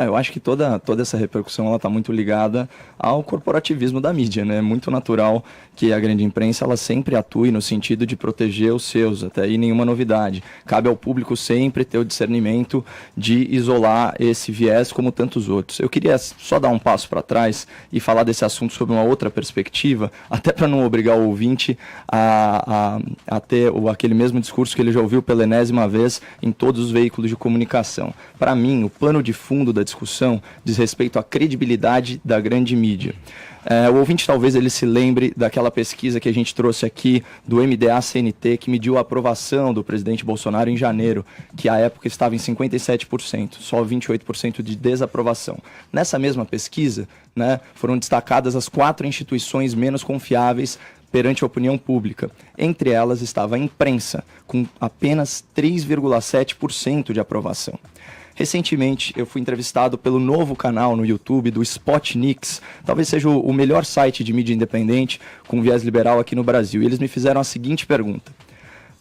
Eu acho que toda essa repercussão está muito ligada ao corporativismo da mídia, né? É muito natural que a grande imprensa ela sempre atue no sentido de proteger os seus, até aí nenhuma novidade. Cabe ao público sempre ter o discernimento de isolar esse viés como tantos outros. Eu queria só dar um passo para trás e falar desse assunto sob uma outra perspectiva, até para não obrigar o ouvinte a ter aquele mesmo discurso que ele já ouviu pela enésima vez em todos os veículos de comunicação. Para mim, o pano de fundo da discussão diz respeito à credibilidade da grande mídia. O ouvinte talvez ele se lembre daquela pesquisa que a gente trouxe aqui do MDA-CNT, que mediu a aprovação do presidente Bolsonaro em janeiro, que à época estava em 57%, só 28% de desaprovação. Nessa mesma pesquisa, né, foram destacadas as 4 instituições menos confiáveis perante a opinião pública. Entre elas estava a imprensa, com apenas 3,7% de aprovação. Recentemente, eu fui entrevistado pelo novo canal no YouTube do Spotnix, talvez seja o melhor site de mídia independente com viés liberal aqui no Brasil. E eles me fizeram a seguinte pergunta: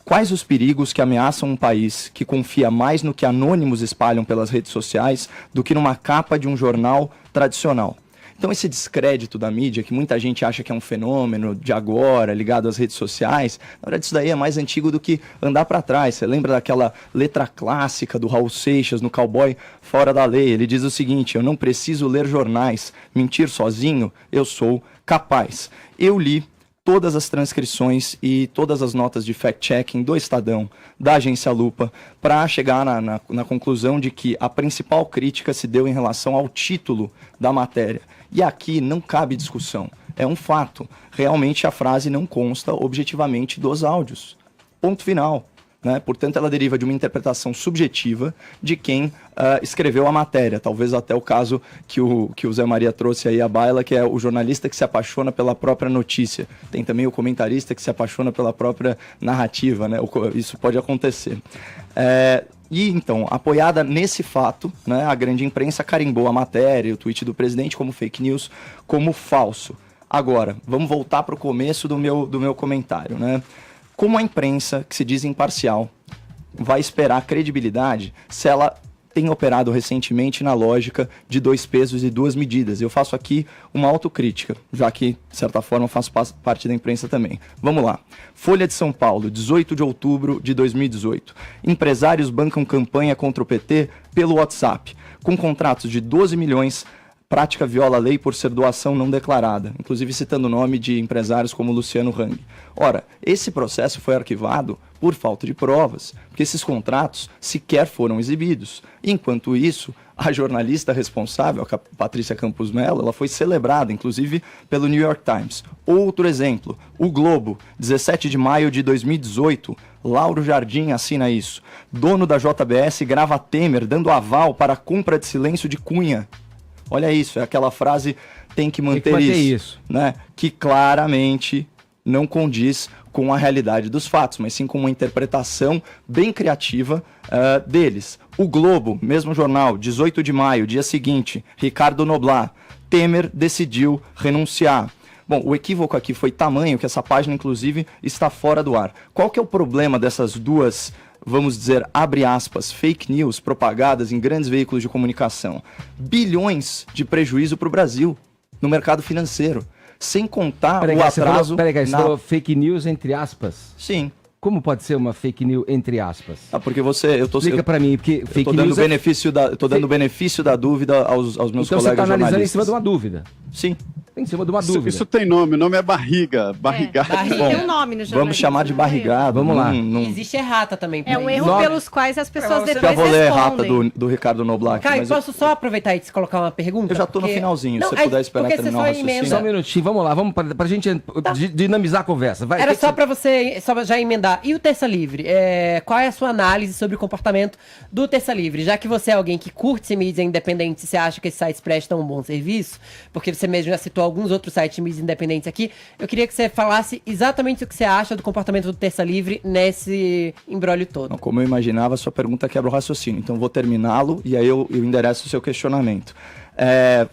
quais os perigos que ameaçam um país que confia mais no que anônimos espalham pelas redes sociais do que numa capa de um jornal tradicional? Então esse descrédito da mídia, que muita gente acha que é um fenômeno de agora, ligado às redes sociais, na verdade isso daí é mais antigo do que andar para trás. Você lembra daquela letra clássica do Raul Seixas no Cowboy Fora da Lei? Ele diz o seguinte: eu não preciso ler jornais, mentir sozinho, eu sou capaz. Eu li todas as transcrições e todas as notas de fact-checking do Estadão, da agência Lupa, para chegar na conclusão de que a principal crítica se deu em relação ao título da matéria. E aqui não cabe discussão, é um fato. Realmente a frase não consta objetivamente dos áudios. Ponto final. Né? Portanto, ela deriva de uma interpretação subjetiva de quem escreveu a matéria. Talvez até o caso que o Zé Maria trouxe aí à baila, que é o jornalista que se apaixona pela própria notícia. Tem também o comentarista que se apaixona pela própria narrativa. Né? Isso pode acontecer. E então, apoiada nesse fato, né, a grande imprensa carimbou a matéria, o tweet do presidente como fake news, como falso. Agora, vamos voltar para o começo do meu comentário, né? Como a imprensa, que se diz imparcial, vai esperar credibilidade se ela tem operado recentemente na lógica de 2 pesos e 2 medidas? Eu faço aqui uma autocrítica, já que, de certa forma, faço parte da imprensa também. Vamos lá. Folha de São Paulo, 18 de outubro de 2018. Empresários bancam campanha contra o PT pelo WhatsApp. Com contratos de 12 milhões, prática viola a lei por ser doação não declarada, inclusive citando o nome de empresários como Luciano Hang. Ora, esse processo foi arquivado por falta de provas, porque esses contratos sequer foram exibidos. Enquanto isso, a jornalista responsável, a Patrícia Campos Mello, ela foi celebrada, inclusive, pelo New York Times. Outro exemplo, o Globo, 17 de maio de 2018, Lauro Jardim assina isso. Dono da JBS grava Temer dando aval para a compra de silêncio de Cunha. Olha isso, é aquela frase tem que manter isso, né? Que claramente não condiz com a realidade dos fatos, mas sim com uma interpretação bem criativa deles. O Globo, mesmo jornal, 18 de maio, dia seguinte, Ricardo Noblat, Temer decidiu renunciar. Bom, o equívoco aqui foi tamanho que essa página, inclusive, está fora do ar. Qual que é o problema dessas duas, vamos dizer, abre aspas, fake news propagadas em grandes veículos de comunicação? Bilhões de prejuízo para o Brasil no mercado financeiro, sem contar o atraso... Peraí, você falou fake news entre aspas? Sim. Como pode ser uma fake news entre aspas? Porque você... Explica para mim, porque fake news estou dando benefício da dúvida aos meus então colegas jornalistas. Então você está analisando em cima de uma dúvida? Sim. Em cima de uma dúvida. Isso tem nome, o nome é barriga. Barrigada. Barriga tem um nome no jornalismo. Vamos chamar de barrigada. Vamos lá. Existe errata também. É um erro pelos quais as pessoas depois respondem. Já vou ler errata respondem. do Ricardo Noblat. Caio, posso só aproveitar e te colocar uma pergunta? Eu já estou no finalzinho, se você puder esperar terminar o raciocínio. Só um minutinho, vamos lá, vamos para a gente dinamizar a conversa. Vai, Era só para você só já emendar. E o Terça Livre? Qual é a sua análise sobre o comportamento do Terça Livre? Já que você é alguém que curte mídia independente, você acha que esses sites prestam um bom serviço? Porque você mesmo já citou alguns outros sites de mídias independentes aqui. Eu queria que você falasse exatamente o que você acha do comportamento do Terça Livre nesse imbróglio todo. Não, como eu imaginava, a sua pergunta quebra o raciocínio. Então, vou terminá-lo e aí eu endereço o seu questionamento.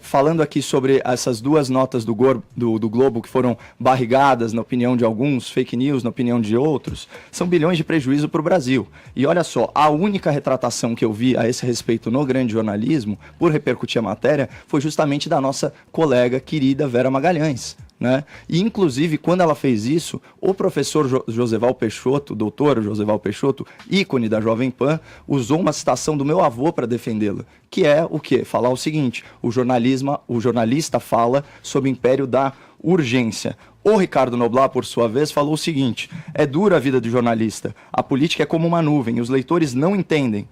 falando aqui sobre essas duas notas do Globo que foram barrigadas na opinião de alguns, fake news na opinião de outros, são bilhões de prejuízo para o Brasil. E olha só, a única retratação que eu vi a esse respeito no grande jornalismo, por repercutir a matéria, foi justamente da nossa colega querida Vera Magalhães. Né? E, inclusive, quando ela fez isso, o professor Joseval Peixoto, doutor Joseval Peixoto, ícone da Jovem Pan, usou uma citação do meu avô para defendê-la, que é o quê? Falar o seguinte: o jornalista fala sob o império da urgência. O Ricardo Noblat, por sua vez, falou o seguinte: é dura a vida do jornalista, a política é como uma nuvem, os leitores não entendem.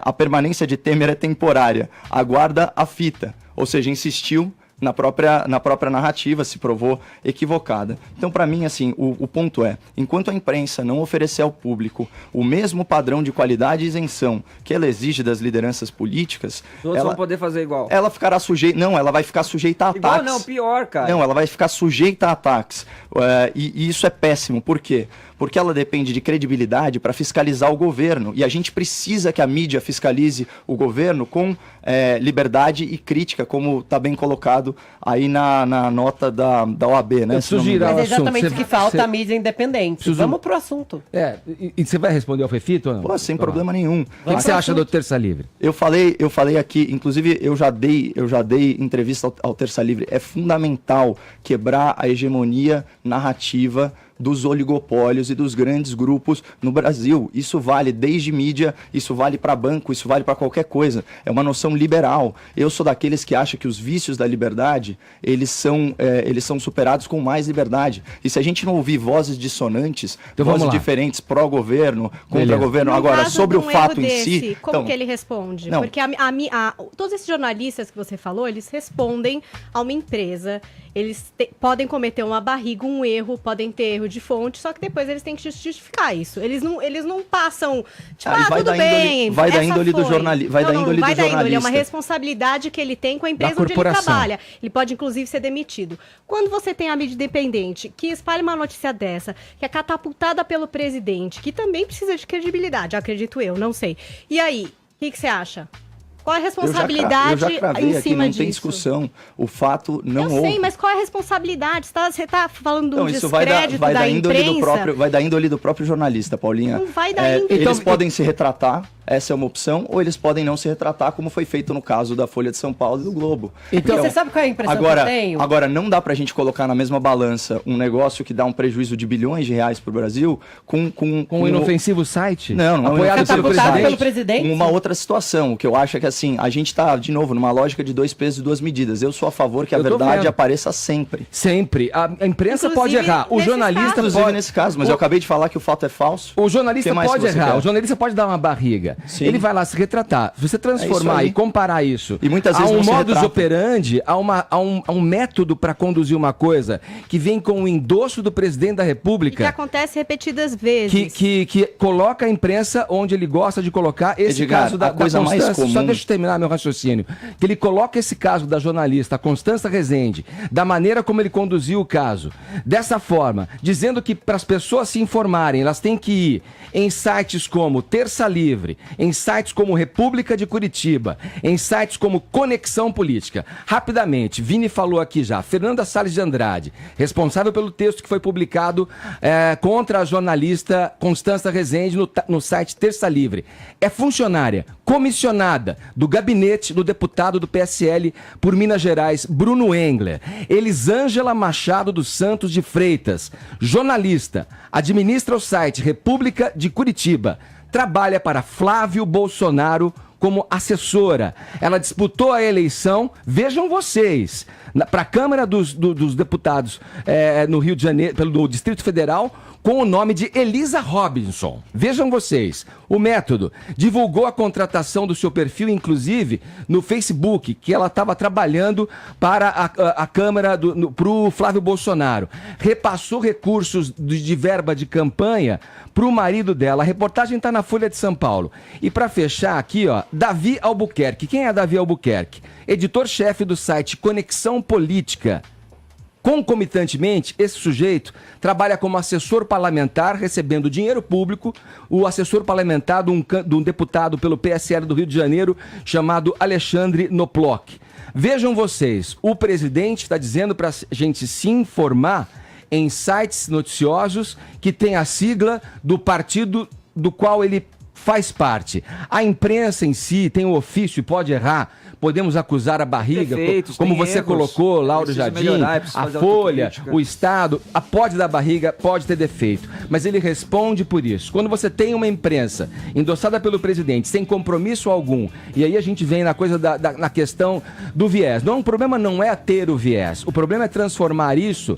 A permanência de Temer é temporária, aguarda a fita. Ou seja, insistiu na própria narrativa, se provou equivocada. Então, para mim, assim, o ponto é, enquanto a imprensa não oferecer ao público o mesmo padrão de qualidade e isenção que ela exige das lideranças políticas, Todos vão poder fazer igual. Ela ficará sujeita... Não, ela vai ficar sujeita a ataques. Igual não, pior, cara. Não, ela vai ficar sujeita a ataques. E isso é péssimo. Por quê? Porque ela depende de credibilidade para fiscalizar o governo. E a gente precisa que a mídia fiscalize o governo com liberdade e crítica, como está bem colocado aí na nota da OAB, né? Mas é exatamente o que falta, a mídia independente. Vamos pro assunto. E você vai responder ao Fefito ou não? Pô, sem problema nenhum. O que você acha do Terça Livre? Eu falei aqui, inclusive eu já dei entrevista ao Terça Livre. É fundamental quebrar a hegemonia narrativa dos oligopólios e dos grandes grupos no Brasil. Isso vale desde mídia, isso vale para banco, isso vale para qualquer coisa. É uma noção liberal. Eu sou daqueles que acham que os vícios da liberdade, eles são superados com mais liberdade. E se a gente não ouvir vozes dissonantes, então, vozes diferentes, pró-governo, contra-governo, agora, sobre o fato em si... Como que ele responde? Não. Porque todos esses jornalistas que você falou, eles respondem a uma empresa, eles podem cometer uma barriga, um erro, podem ter erro de fonte, só que depois eles têm que justificar isso. Eles não passam, tipo, tudo bem. Vai da índole do jornalista. Vai da índole do jornalista. É uma responsabilidade que ele tem com a empresa onde ele trabalha. Ele pode, inclusive, ser demitido. Quando você tem a mídia independente que espalha uma notícia dessa, que é catapultada pelo presidente, que também precisa de credibilidade, acredito eu, não sei. E aí, o que você acha? Qual é a responsabilidade eu já cravei em aqui, cima não disso? tem discussão. O fato não houve. Eu sei, mas qual é a responsabilidade? Você tá falando de um isso descrédito da imprensa? Vai da índole do próprio jornalista, Paulinha. Não vai da índole. Eles podem se retratar, essa é uma opção, ou eles podem não se retratar, como foi feito no caso da Folha de São Paulo e do Globo. Então, você sabe qual é a impressão que eu tenho? Agora, não dá pra gente colocar na mesma balança um negócio que dá um prejuízo de bilhões de reais pro Brasil com um inofensivo site? Não é apoiado pelo presidente. Uma outra situação, o que eu acho é que assim, a gente tá, de novo, numa lógica de dois pesos e duas medidas. Eu sou a favor que a verdade apareça sempre. Sempre. A imprensa pode errar. O jornalista pode... nesse caso, mas eu acabei de falar que o fato é falso. O jornalista pode errar. O jornalista pode dar uma barriga. Sim. Ele vai lá se retratar. Se você transformar e comparar isso e muitas vezes a um modus operandi, a um método para conduzir uma coisa que vem com o endosso do presidente da República. E que acontece repetidas vezes. Que coloca a imprensa onde ele gosta de colocar esse Edgar, caso da coisa Constância. mais comum. Só deixa eu terminar meu raciocínio. Que ele coloca esse caso da jornalista Constância Rezende, da maneira como ele conduziu o caso, dessa forma, dizendo que para as pessoas se informarem, elas têm que ir em sites como Terça Livre, em sites como República de Curitiba, em sites como Conexão Política. Rapidamente, Vini falou aqui já, Fernanda Salles de Andrade, responsável pelo texto que foi publicado contra a jornalista Constância Rezende no site Terça Livre. É funcionária, comissionada do gabinete do deputado do PSL por Minas Gerais, Bruno Engler. Elisângela Machado dos Santos de Freitas, jornalista, administra o site República de Curitiba, trabalha para Flávio Bolsonaro como assessora. Ela disputou a eleição, vejam vocês, para a Câmara dos Deputados no Rio de Janeiro, pelo Distrito Federal, com o nome de Elisa Robinson. Vejam vocês, o método divulgou a contratação do seu perfil, inclusive, no Facebook, que ela estava trabalhando para a Câmara, para o Flávio Bolsonaro. Repassou recursos de verba de campanha para o marido dela. A reportagem está na Folha de São Paulo. E para fechar aqui, ó, Davi Albuquerque. Quem é Davi Albuquerque? Editor-chefe do site Conexão Política. Concomitantemente, esse sujeito trabalha como assessor parlamentar, recebendo dinheiro público, o assessor parlamentar de um deputado pelo PSL do Rio de Janeiro, chamado Alexandre Knoploch. Vejam vocês, o presidente está dizendo para a gente se informar em sites noticiosos que tem a sigla do partido do qual ele faz parte. A imprensa em si tem o ofício e pode errar. Podemos acusar a barriga, defeitos, como você erros, colocou, Lauro Jardim, a Folha, o Estado, a pode da barriga pode ter defeito, mas ele responde por isso. Quando você tem uma imprensa endossada pelo presidente, sem compromisso algum, e aí a gente vem na coisa na questão do viés. Não, o problema não é ter o viés, o problema é transformar isso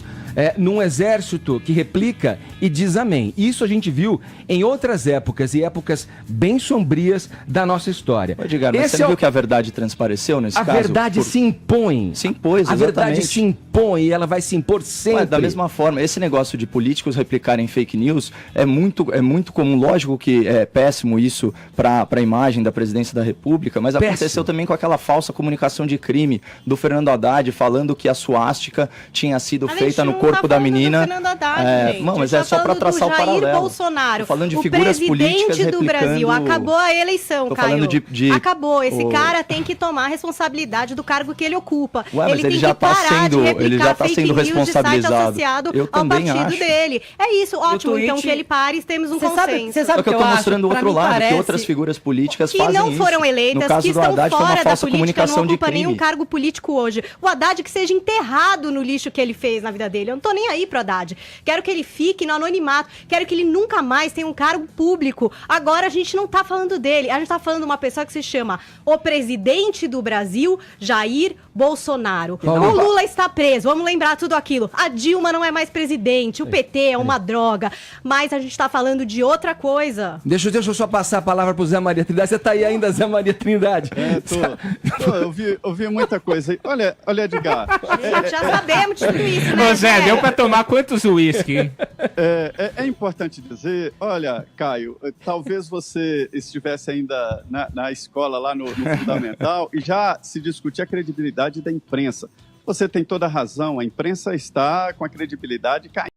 num exército que replica e diz amém. Isso a gente viu em outras épocas e épocas bem sombrias da nossa história. Edgar, mas você viu que a verdade transpareceu nesse caso? A verdade se impõe. Se impôs, exatamente. A verdade se impõe e ela vai se impor sempre. Da mesma forma, esse negócio de políticos replicarem fake news é muito comum. Lógico que é péssimo isso para a imagem da presidência da República, mas aconteceu também com aquela falsa comunicação de crime do Fernando Haddad, falando que a suástica tinha sido feita no corpo da menina. Mas é só para traçar o paralelo. Jair Bolsonaro, tô falando de figuras políticas do Brasil, acabou a eleição, Caio. Acabou. Esse cara tem que tomar a responsabilidade do cargo que ele ocupa. Ele tem que parar de replicar fake news de site associado ao partido dele. É isso, ótimo. Então que ele pare e temos um consenso. Você sabe que eu tô mostrando o outro lado, que outras figuras políticas fazem isso. Que não foram eleitas, que estão fora da política, não ocupam nenhum cargo político hoje. O Haddad que seja enterrado no lixo que ele fez na vida dele. Eu não tô nem aí pro Haddad. Quero que ele fique no anonimato. Quero que ele nunca mais tenha um cargo público. Agora a gente não tá falando dele. A gente tá falando de uma pessoa que se chama o presidente do Brasil, Jair Bolsonaro. O Lula está preso. Vamos lembrar tudo aquilo. A Dilma não é mais presidente. O PT é uma droga. Mas a gente tá falando de outra coisa. Deixa eu só passar a palavra pro Zé Maria Trindade. Você tá aí ainda, Zé Maria Trindade? Eu vi muita coisa aí. Olha, Edgar. Já sabemos de tudo isso, né? Ô Zé, deu pra tomar quantos uísque? É importante dizer, olha, Caio, talvez você estivesse ainda na escola, lá no Fundamental, e já se discutia a credibilidade da imprensa. Você tem toda a razão, a imprensa está com a credibilidade caindo.